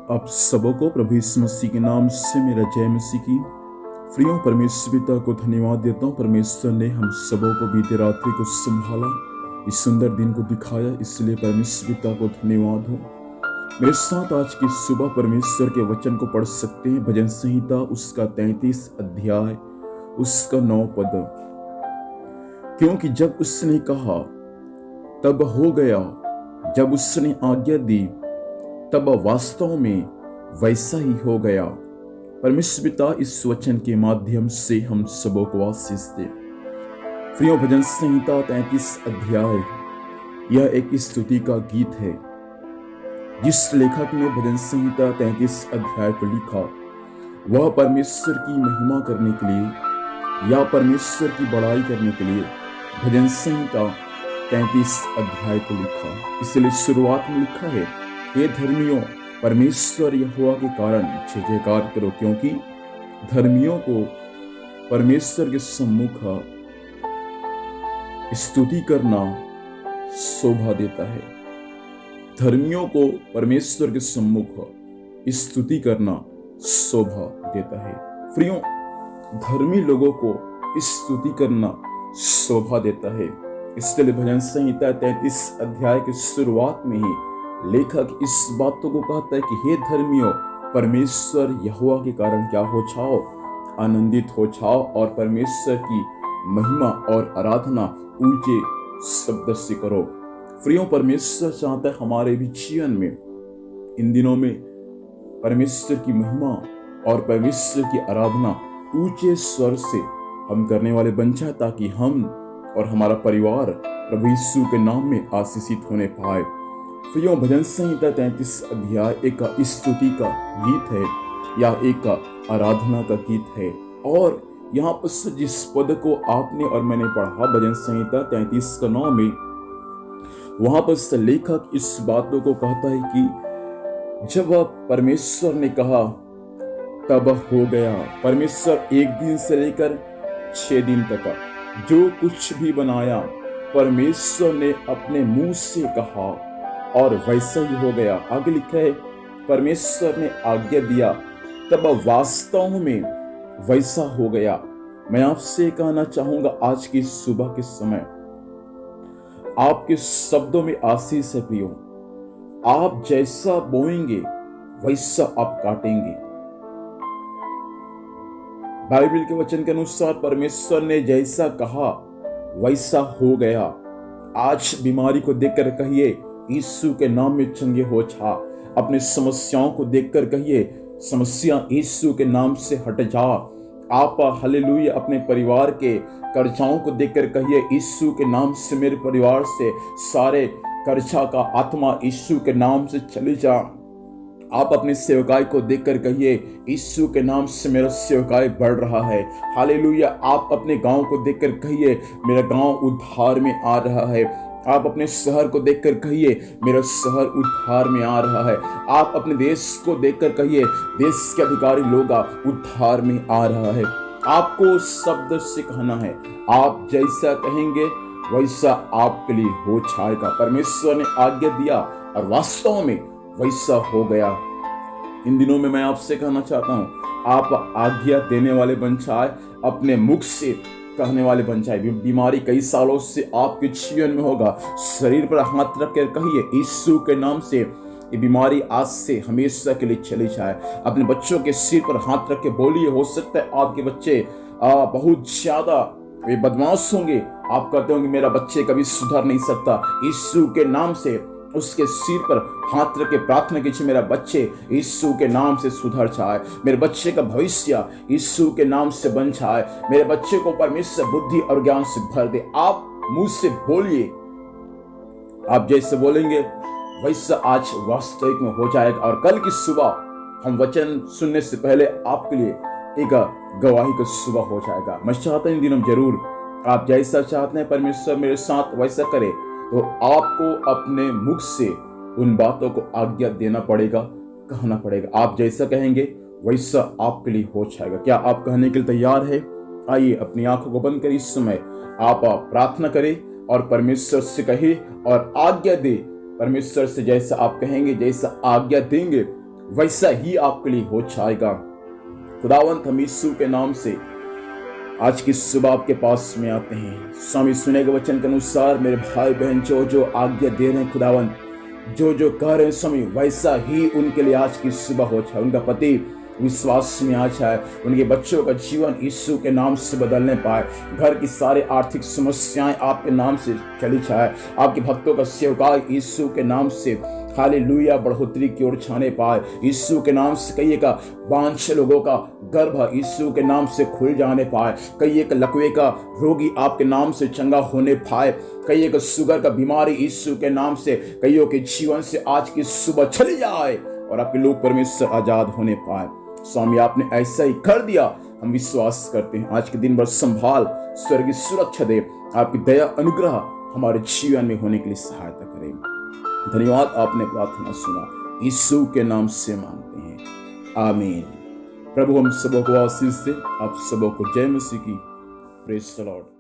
आप सबको प्रभु यीशु मसीह के नाम से मेरा जय मसीह की। प्रियो, परमेश्वर पिता को धन्यवाद देता हूँ। परमेश्वर ने हम सबों को बीते रात्रि को संभाला, इस सुंदर दिन को दिखाया, इसलिए परमेश्वर पिता को धन्यवाद हो। मेरे साथ आज की सुबह परमेश्वर के वचन को पढ़ सकते हैं। भजन संहिता उसका 33 अध्याय उसका 9 पद। क्योंकि जब उसने कहा तब हो गया, जब उसने आज्ञा दी तब वास्तव में वैसा ही हो गया। परमेश्वर पिता इस वचन के माध्यम से हम सबों को आशीष दे। प्रियो, भजन संहिता 33 अध्याय यह एक स्तुति का गीत है। जिस लेखक ने भजन संहिता 33 अध्याय को लिखा वह परमेश्वर की महिमा करने के लिए या परमेश्वर की बड़ाई करने के लिए भजन संहिता 33 अध्याय को लिखा। इसलिए शुरुआत में लिखा है, हे धर्मियों, परमेश्वर यहोवा के कारण जय जयकार करो, क्योंकि धर्मियों को परमेश्वर के सम्मुख स्तुति करना शोभा देता है। धर्मियों को परमेश्वर के सम्मुख स्तुति करना शोभा देता है। प्रियो, धर्मी लोगों को स्तुति करना शोभा देता है। इसलिए भजन संहिता 33 अध्याय की शुरुआत में ही लेखक इस बातों को कहता है कि हे धर्मियों, परमेश्वर यहोवा के कारण क्या हो जाओ, आनंदित हो जाओ और परमेश्वर की महिमा और आराधना ऊंचे शब्द से करो। प्रियो, परमेश्वर चाहता है हमारे भी जीवन में इन दिनों में परमेश्वर की महिमा और परमेश्वर की आराधना ऊंचे स्वर से हम करने वाले बन जाए, ताकि हम और हमारा परिवार प्रभु यीशु के नाम में आशीषित होने पाए। प्रियो, भजन संहिता 33 अध्याय एक स्तुति का गीत है या एक आराधना का गीत है। और यहाँ पर जिस पद को आपने और मैंने पढ़ा भजन संहिता 33 का 9 में, वहां पर लेखक इस बातों को कहता है कि जब परमेश्वर ने कहा तब हो गया। परमेश्वर एक दिन से लेकर 6 दिन तक जो कुछ भी बनाया परमेश्वर ने अपने मुंह से कहा और वैसा ही हो गया। आगे लिखा है, परमेश्वर ने आज्ञा दिया तब वास्तव में वैसा हो गया। मैं आपसे कहना चाहूंगा आज की सुबह के समय आपके शब्दों में आशीष है। प्रियो, आप जैसा बोएंगे वैसा आप काटेंगे। बाइबल के वचन के अनुसार परमेश्वर ने जैसा कहा वैसा हो गया। आज बीमारी को देखकर कहिए यीशु के नाम में चंगे हो जा। अपने समस्याओं को देखकर कहिए समस्या यीशु के नाम से हट जा। आप हालेलुया अपने परिवार के कर्जाओं को देखकर कहिए यीशु के नाम से मेरे परिवार से सारे कर्जा का आत्मा यीशु के नाम से चले जा। आप अपनी सेवकाई को देखकर कहिए यीशु के नाम से मेरा सेवकाई बढ़ रहा है। हालेलुया। आप अपने गांव को देखकर कहिए मेरा गांव उद्धार में आ रहा है। आप अपने शहर को देखकर कहिए मेरा शहर उद्धार में आ रहा है। आप अपने देश को देखकर कहिए देश के अधिकारी लोग उद्धार में आ रहा है। आपको शब्द से कहना है, आप जैसा कहेंगे वैसा आपके लिए हो जाएगा। परमेश्वर ने आज्ञा दिया और वास्तव में वैसा हो गया। इन दिनों में मैं आपसे कहना चाहता हूं, आप आज्ञा देने वाले बन जाए, अपने मुख से कहने वाले बन जाए। बीमारी कई सालों से आपके जीवन में होगा, शरीर पर हाथ रख कर कहिए यीशु के नाम से ये बीमारी आज से हमेशा के लिए चली जाए। अपने बच्चों के सिर पर हाथ रख के बोलिए, हो सकता है आपके बच्चे बहुत ज्यादा वे बदमाश होंगे, आप कहते होंगे मेरा बच्चे कभी सुधर नहीं सकता। यीशु के नाम से उसके सिर पर हाथ रख के प्रार्थना कीजिए, मेरा बच्चे यीशु के नाम से सुधर जाए, मेरे बच्चे का भविष्य यीशु के नाम से बन जाए, मेरे बच्चे को परमेश्वर बुद्धि और ज्ञान से भर दे। आप मुंह से बोलिए, आप जैसे बोलेंगे वैसा आज वास्तविक में हो जाएगा। और कल की सुबह हम वचन सुनने से पहले आपके लिए एक गवाही का सुबह हो जाएगा। मैं चाहता हूं इन दिनों जरूर आप जैसा चाहते हैं परमेश्वर मेरे साथ वैसा करे, तो आपको अपने मुख से उन बातों को आज्ञा देना पड़ेगा, कहना पड़ेगा। आप जैसा कहेंगे वैसा आपके लिए हो जाएगा। क्या आप कहने के लिए तैयार है? आइए अपनी आंखों को बंद करें। इस समय आप प्रार्थना करें और परमेश्वर से कहे और आज्ञा दे। परमेश्वर से जैसा आप कहेंगे, जैसा आज्ञा देंगे वैसा ही आपके लिए हो जाएगा। खुदावंत, हम यीशु के नाम से आज की सुबह आपके पास में आते हैं। स्वामी, सुने के वचन के अनुसार मेरे भाई बहन जो जो आज्ञा दे रहे हैं खुदावंत, जो जो कह रहे हैं स्वामी, वैसा ही उनके लिए आज की सुबह हो जाए। उनका पति विश्वास में आ जाए, उनके बच्चों का जीवन यीशु के नाम से बदलने पाए, घर की सारी आर्थिक समस्याएं आपके नाम से चली जाए, आपके भक्तों का सेवकाई यीशु के नाम से हालेलुया बढ़ोतरी की ओर छाने पाए। यीशु के नाम से कई एक वांछे लोगों का गर्भ यीशु के नाम से खुल जाने पाए, कई एक लकवे का रोगी आपके नाम से चंगा होने पाए, कई एक शुगर का बीमारी यीशु के नाम से कईयों के जीवन से आज की सुबह चली जाए और आपके लोग परमेश्वर आजाद होने पाए। स्वामी, आपने ऐसा ही कर दिया, हम विश्वास करते हैं। आज के दिन भर संभाल, स्वर्गीय सुरक्षा दे, आपकी दया अनुग्रह हमारे जीवन में होने के लिए सहायता करें। धन्यवाद, आपने प्रार्थना सुना, यीशु के नाम से मांगते हैं, आमीन। प्रभु हम सबों को आशीष दे, आप सबों को जय मसीह की। Praise the Lord.